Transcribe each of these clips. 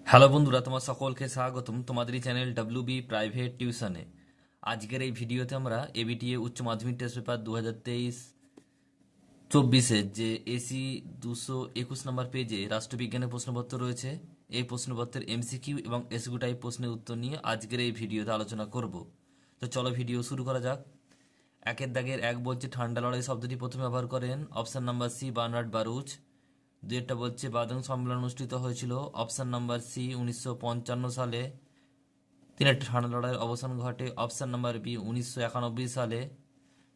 Hello বন্ধুরা, তোমার সকলকে স্বাগতম তোমাদের এই চ্যানেল ডাব্লিউবি প্রাইভেট টিউশনে। আজকের এই ভিডিওতে আমরা এবিটিএ উচ্চ মাধ্যমিক টেস্ট পেপার 2023-24 যে এসি 221 নম্বর পেজে রাষ্ট্রবিজ্ঞানের প্রশ্নপত্র রয়েছে। এই প্রশ্নপত্রের এমসিকিউ এবং এসকিউ টাইপ প্রশ্নের উত্তর নিয়ে আজকের এই ভিডিওতে আলোচনা করব। তো চলো ভিডিও শুরু করা যাক। একের দাগের এক বলছে ঠান্ডা লড়াই শব্দটি প্রথমে ব্যবহার করেন, option number C Bernard Baruch. দুইটা বলছে বার্লিন সম্মেলন অনুষ্ঠিত হয়েছিল, অপশন নাম্বার সি 1955 সালে। তিনটা ঠান্ডা লড়াইয়ের অবসান ঘটে, অপশন নাম্বার বি 1991 সালে।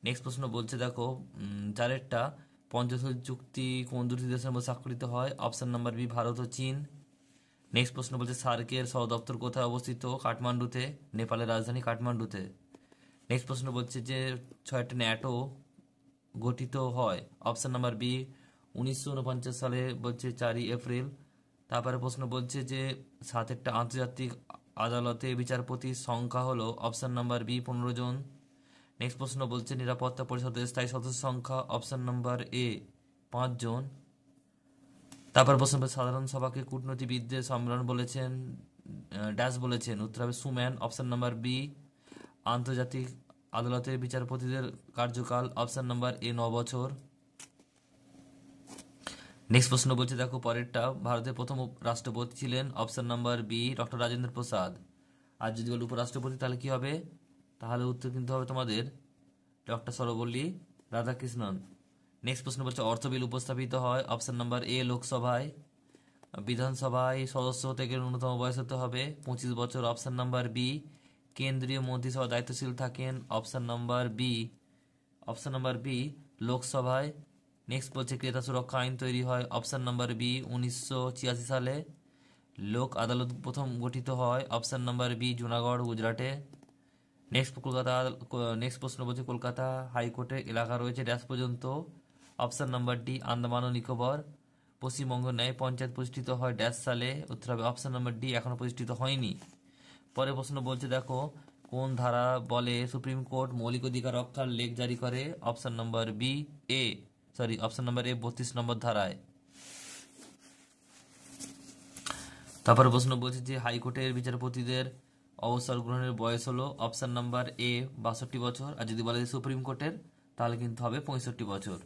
নেক্সট প্রশ্ন বলছে দেখো, চারেরটা পঞ্চশীল চুক্তি কোন দুটি দেশের মধ্যে স্বাক্ষরিত হয়, অপশন নাম্বার বি ভারত ও চীন। নেক্সট প্রশ্ন বলছে সার্কের সদর দপ্তর কোথায় অবস্থিত, কাঠমান্ডুতে, নেপালের রাজধানী কাঠমান্ডুতে। নেক্সট প্রশ্ন বলছে যে ছয়টা ন্যাটো গঠিত হয়, অপশন নাম্বার বি 1949 সালে, বলছে 4 এপ্রিল। তারপরে প্রশ্ন বলছে যে সাতেরটা আন্তর্জাতিক আদালতে বিচারপতির সংখ্যা হলো, অপশন নাম্বার বি 15 জন। নেক্সট প্রশ্ন বলছে নিরাপত্তা পরিষদের স্থায়ী সদস্য সংখ্যা, অপশন নাম্বার এ 5 জন। তারপর প্রশ্ন বলছে সাধারণ সভাকে কূটনীতিবিদদের সম্মেলন বলেছেন, ড্যাশ বলেছেন, উত্তর হবে সুম্যান, অপশন নাম্বার বি। আন্তর্জাতিক আদালতের বিচারপতিদের কার্যকাল, অপশন নাম্বার এ 9 বছর। নেক্সট প্রশ্ন বলছে দেখো পরেরটা, ভারতের প্রথম রাষ্ট্রপতি ছিলেন, option number B doctor Rajendra Prasad. আর যদি বল উপরাষ্ট্রপতি তাহলে কি হবে, তাহলে উত্তর কিন্তু হবে তোমাদের ডক্টর সর্বপল্লী রাধাকৃষ্ণন। নেক্সট প্রশ্ন বলছে অর্থ বিল উপস্থাপিত হয়, অপশন নাম্বার এ লোকসভায়। বিধানসভায় সদস্য হতে গেলে ন্যূনতম বয়স হতে হবে 25 বছর, অপশন নাম্বার বি। কেন্দ্রীয় মন্ত্রিসভা দায়িত্বশীল থাকেন, option number B. Option number B লোকসভায়। নেক্সট বলছে ক্রেতা সুরক্ষা আইন তৈরি হয়, অপশন নাম্বার বি 1986 সালে। লোক আদালত প্রথম গঠিত হয়, অপশন নাম্বার বি জুনাগড় গুজরাটে। নেক্সট প্রশ্ন বলছে কলকাতা হাইকোর্টের এলাকা রয়েছে ড্যাশ পর্যন্ত, অপশন নাম্বার ডি আন্দামান ও নিকোবর। পশ্চিমবঙ্গ ন্যায় পঞ্চায়েত প্রতিষ্ঠিত হয় ড্যাশ সালে, উত্তর হবে অপশন নাম্বার ডি এখনো প্রতিষ্ঠিত হয়নি। পরের প্রশ্ন বলছে দেখো কোন ধারা বলে সুপ্রিম কোর্ট মৌলিক অধিকার রক্ষার লেখ জারি করে, অপশন নাম্বার বি এ অপশন নাম্বার এ 32 নম্বর ধারায়। তারপরে প্রশ্ন বলছে যে হাইকোর্টের বিচারপতিদের অবসর গ্রহণের বয়স হলো, অপশন নাম্বার এ 62 বছর, আর যদি বলে সুপ্রিম কোর্টের তাহলে কিন্তু হবে 65 বছর।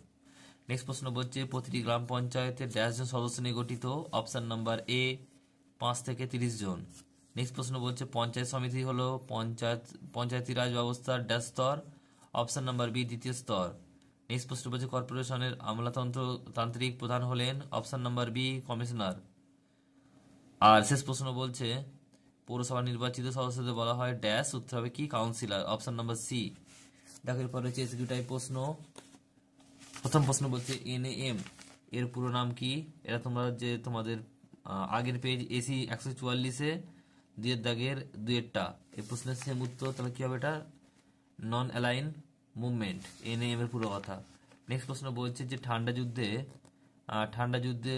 নেক্সট প্রশ্ন বলছে প্রতিটি গ্রাম পঞ্চায়েতের ড্যাশ জন সদস্য নিয়ে গঠিত, অপশন নাম্বার এ 5 থেকে 30 জন। নেক্সট প্রশ্ন বলছে পঞ্চায়েত সমিতি হলো পঞ্চায়েতি রাজ ব্যবস্থার ড্যাশ স্তর, অপশন নাম্বার বি দ্বিতীয় স্তর। নেক্সট প্রশ্ন বলছে কর্পোরেশনের আমলাতন্ত্র তান্ত্রিক প্রধান হলেন, অপশন নাম্বার বি কমিশনার। আর শেষ প্রশ্ন বলছে পৌরসভা নির্বাচিত সদস্যদের বলা হয় ড্যাশ, উত্তর হবে কি কাউন্সিলর, অপশন নাম্বার সি। দেখো এরপর হচ্ছে এসকিউ টাইপ প্রশ্ন। প্রথম প্রশ্ন বলছে এনএএম এর পুরো নাম কি, এটা তোমরা যে তোমাদের আগের পেজ এসি 144-এ দুইয়ের দাগের দুইয়েরটা এই প্রশ্নের সেম উত্তর, তাহলে কি হবে এটা নন অ্যালাইন মুভমেন্ট, এনএএম এর পুরো কথা। নেক্সট প্রশ্ন বলছে যে ঠান্ডা যুদ্ধে ঠান্ডা যুদ্ধে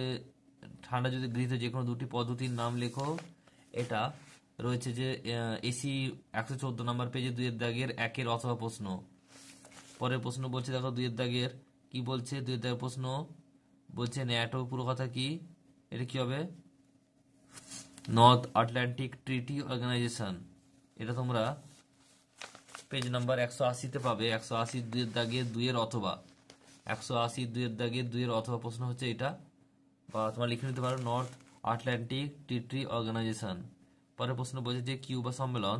গৃহীত যে কোনো দুটি পদ্ধতির নাম লেখো। এটা রয়েছে যে এসি 114 নম্বর পেজে দুইয়ের দাগের একের অথবা প্রশ্ন। পরের প্রশ্ন বলছে দেখো দুইয়ের দাগের কি বলছে, দুইয়ের দাগের প্রশ্ন বলছে ন্যাটো পুরো কথা কি, এটা কি হবে নর্থ আটলান্টিক ট্রিটি অর্গানাইজেশন। এটা তোমরা পেজ নাম্বার 180-তে পাবে, 180 দুইয়ের দাগের দুইয়ের অথবা 180 দুইয়ের দাগের দুইয়ের অথবা প্রশ্ন হচ্ছে এটা, বা তোমরা লিখে নিতে পারো নর্থ আটলান্টিক ট্রিটি অর্গানাইজেশন। পরের প্রশ্ন বলছে যে কিউবা সম্মেলন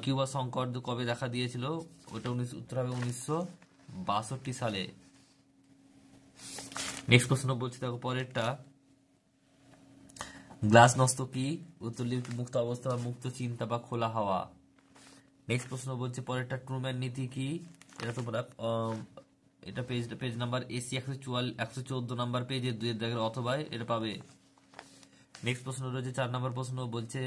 কিউবা সংকট কবে দেখা দিয়েছিল, ওটা উত্তর হবে 1962 সালে। নেক্সট প্রশ্ন বলছে দেখো পরেরটা গ্লাস নষ্ট কি, উত্তর লিখবে মুক্ত অবস্থা বা মুক্ত চিন্তা বা খোলা হাওয়া। নেক্সট প্রশ্ন বলছে পরেরটা ট্রুম্যান নীতি কি, এটা তোমরা এটা পেজ নাম্বার এসি 114 নম্বর পেজে দুইয়ের দাগের অথবা এটা পাবে। নেক্সট প্রশ্ন রয়েছে 4 নম্বর প্রশ্ন বলছে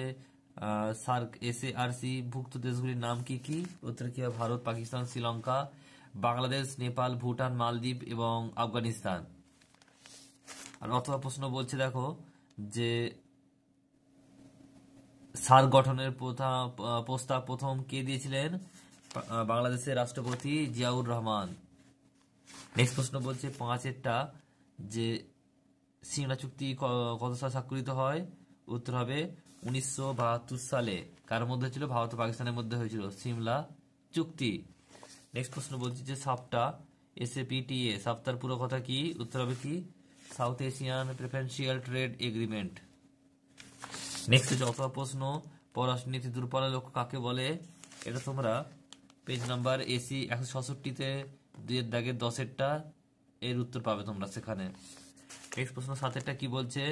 সার্ক এসএআরসি ভুক্ত দেশগুলির নাম কি কি, উত্তর কি হবে ভারত, পাকিস্তান, শ্রীলঙ্কা, বাংলাদেশ, নেপাল, ভুটান, মালদ্বীপ এবং আফগানিস্তান। আর অথবা প্রশ্ন বলছে দেখো যে সার্ক গঠনের প্রস্তাব প্রথম কে দিয়েছিলেন, বাংলাদেশের রাষ্ট্রপতি জিয়াউর রহমান। নেক্সট প্রশ্ন বলছে 5-এরটা যে সিংড়া চুক্তি কত সালে স্বাক্ষরিত হয়, উত্তর হবে 1972 সালে। কার মধ্যে ছিল? ভারত ও পাকিস্তানের মধ্যে হয়েছিল সিমলা চুক্তি। নেক্সট প্রশ্ন বলছি যে সাপটা, SAPTA, সাপটার পুরো কথা কি? উত্তর হবে কি? South Asian preferential trade agreement. Next হচ্ছে অথবা প্রশ্ন, পররাষ্ট্রনীতি দূরপাল্লার লক্ষ্য কাকে বলে? এটা তোমরা পেজ নাম্বার AC 166-তে 2-10 এর উত্তর পাবে তোমরা সেখানে। নেক্সট প্রশ্ন 7-এরটা কি বলছে?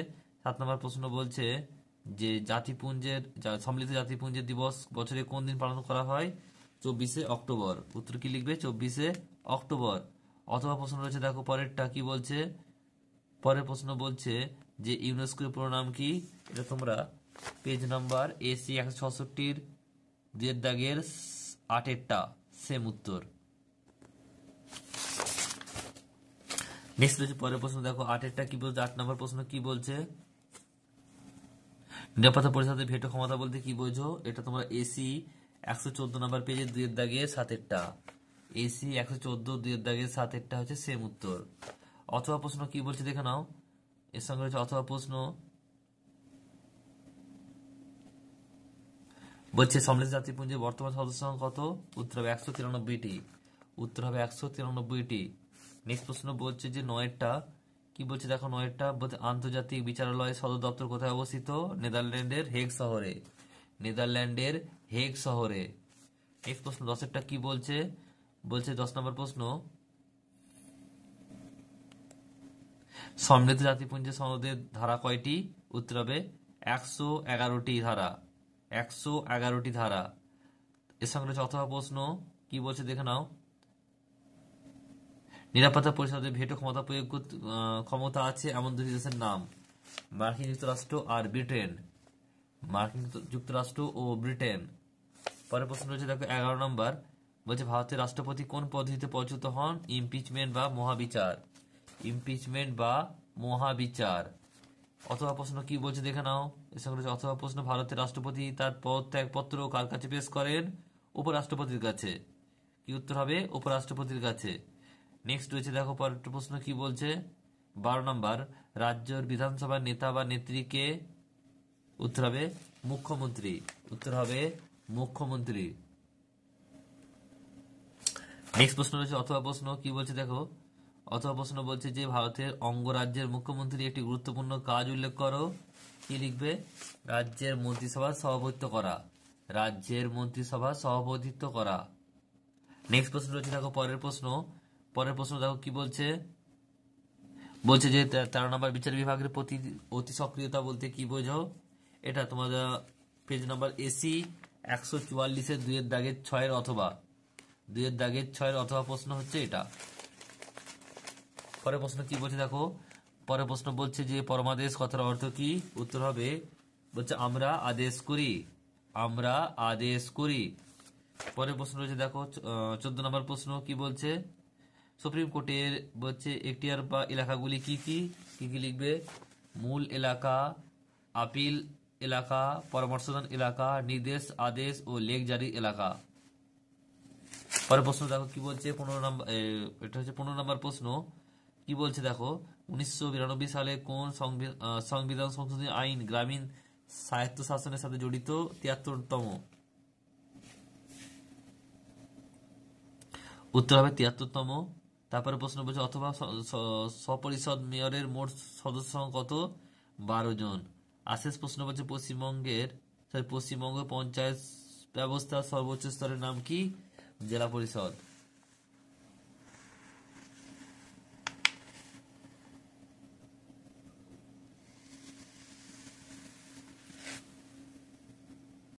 7 নম্বর প্রশ্ন বলছে যে সম্মিলিত জাতিপুঞ্জের দিবস বছরে কোন দিন পালন করা হয়? 24শে অক্টোবর। উত্তর কি লিখবে? 24শে অক্টোবর। অথবা প্রশ্ন রয়েছে দেখো পরেরটা কি বলছে? পরের প্রশ্ন বলছে যে ইউনেস্কোর পুরো নাম কি? এটা তোমরা পেজ নাম্বার AC 166-র 2-8-টা সেম উত্তর। নেক্সট রয়েছে পরের প্রশ্ন দেখো 8-এরটা কি বলছে? 8 নম্বর প্রশ্ন কি বলছে? নিরাপত্তা পরিষদের ভেটো ক্ষমতা বলতে কি বোঝো? এটা তোমরা AC 114 নম্বর পেজে 2-7-টা। AC 114 2-7-টা হচ্ছে সেম উত্তর। অথবা প্রশ্ন কি বলছে দেখে নাও। এর সঙ্গে রয়েছে অথবা প্রশ্ন বলছে সম্মিলিত জাতিপুঞ্জের বর্তমান সদস্য সংখ্যা কত? উত্তর হবে 193টি। উত্তর হবে 193টি। নেক্সট প্রশ্ন বলছে যে 9-টা কি বলছে দেখো? 9-টা বলছে আন্তর্জাতিক বিচারালয়ের সদর দপ্তর কোথায় অবস্থিত? নেদারল্যান্ডের হেগ শহরে। নেদারল্যান্ডের হেগ শহরে। নেক্সট প্রশ্ন 10-এরটা কি বলছে? বলছে 10 নম্বর প্রশ্ন, সম্মিলিত জাতিপুঞ্জের সনদের ধারা কয়টি? উত্তর হবে 111টি ধারা। 111টি ধারা। এর সঙ্গে রয়েছে অথবা প্রশ্ন কি বলছে দেখে নাও। নিরাপত্তা পরিষদের ভেটো ক্ষমতা আছে এমন দুটি দেশের নাম? মার্কিন যুক্তরাষ্ট্র আর ব্রিটেন। মার্কিন যুক্তরাষ্ট্র ও ব্রিটেন। পরের প্রশ্ন রয়েছে দেখো 11 নম্বর, বলছে ভারতের রাষ্ট্রপতি কোন পদ্ধতিতে পরিচিত হন? ইমপিচমেন্ট বা মহাবিচার। ইমপিচমেন্ট বা মহাবিচার। অথবা প্রশ্ন কি বলছে দেখে নাও। এর সঙ্গে রয়েছে অথবা প্রশ্ন, ভারতের রাষ্ট্রপতি তার পদত্যাগপত্র কার কাছে পেশ করেন? উপরাষ্ট্রপতির কাছে। কি উত্তর হবে? উপরাষ্ট্রপতির কাছে। নেক্সট রয়েছে দেখো পরের প্রশ্ন কি বলছে? 12 নম্বর, রাজ্যের বিধানসভার নেতা বা নেত্রীকে? উত্তর হবে মুখ্যমন্ত্রী। উত্তর হবে মুখ্যমন্ত্রী। নেক্সট প্রশ্ন রয়েছে অথবা প্রশ্ন কি বলছে দেখো। অথবা প্রশ্ন বলছে যে ভারতের অঙ্গরাজ্যের মুখ্যমন্ত্রী একটি গুরুত্বপূর্ণ কাজ উল্লেখ করো। কি লিখবে? রাজ্যের মন্ত্রিসভার সভাপতিত্ব করা। রাজ্যের মন্ত্রিসভার সভাপতিত্ব করা। নেক্সট প্রশ্ন রয়েছে দেখো পরের প্রশ্ন। পরের প্রশ্ন দেখো কি বলছে? বলছে যে 13 নম্বর, বিচার বিভাগের প্রতি অতি সক্রিয়তা বলতে কি বোঝো? এটা তোমাদের পেজ নাম্বার AC 144-এর 2-6 অথবা 2-6 অথবা প্রশ্ন হচ্ছে এটা। পরের প্রশ্ন কি বলছে দেখো। পরের প্রশ্ন বলছে যে পরমাদেশ কথার অর্থ কি? উত্তর হবে বলছে আমরা আদেশ করি। আমরা আদেশ করি। পরের প্রশ্ন রয়েছে দেখো 14 নম্বর প্রশ্ন কি বলছে? সুপ্রিম কোর্টের বলছে এখতিয়ার বা এলাকাগুলি কি কি? কি কি লিখবে? মূল এলাকা, আপিল এলাকা, পরামর্শদান এলাকা, নির্দেশ আদেশ ও লেখ জারি এলাকা। পরের প্রশ্ন দেখো কি বলছে? 15 নম্বর, এটা হচ্ছে 15 নম্বর প্রশ্ন। কি বলছে দেখো? 1992 সালে কোন সংবিধান সংশোধনী আইন গ্রামীণ স্বায়ত্তশাসনের সাথে জড়িত? 73তম। উত্তর হবে 73তম। তারপরে প্রশ্ন বলছে অথবা স্বপরিষদ মেয়রের মোট সদস্য সংখ্যা কত? 12 জন। আর শেষ প্রশ্ন বলছে পশ্চিমবঙ্গ পঞ্চায়েত ব্যবস্থার সর্বোচ্চ স্তরের নাম কি? জেলা পরিষদ।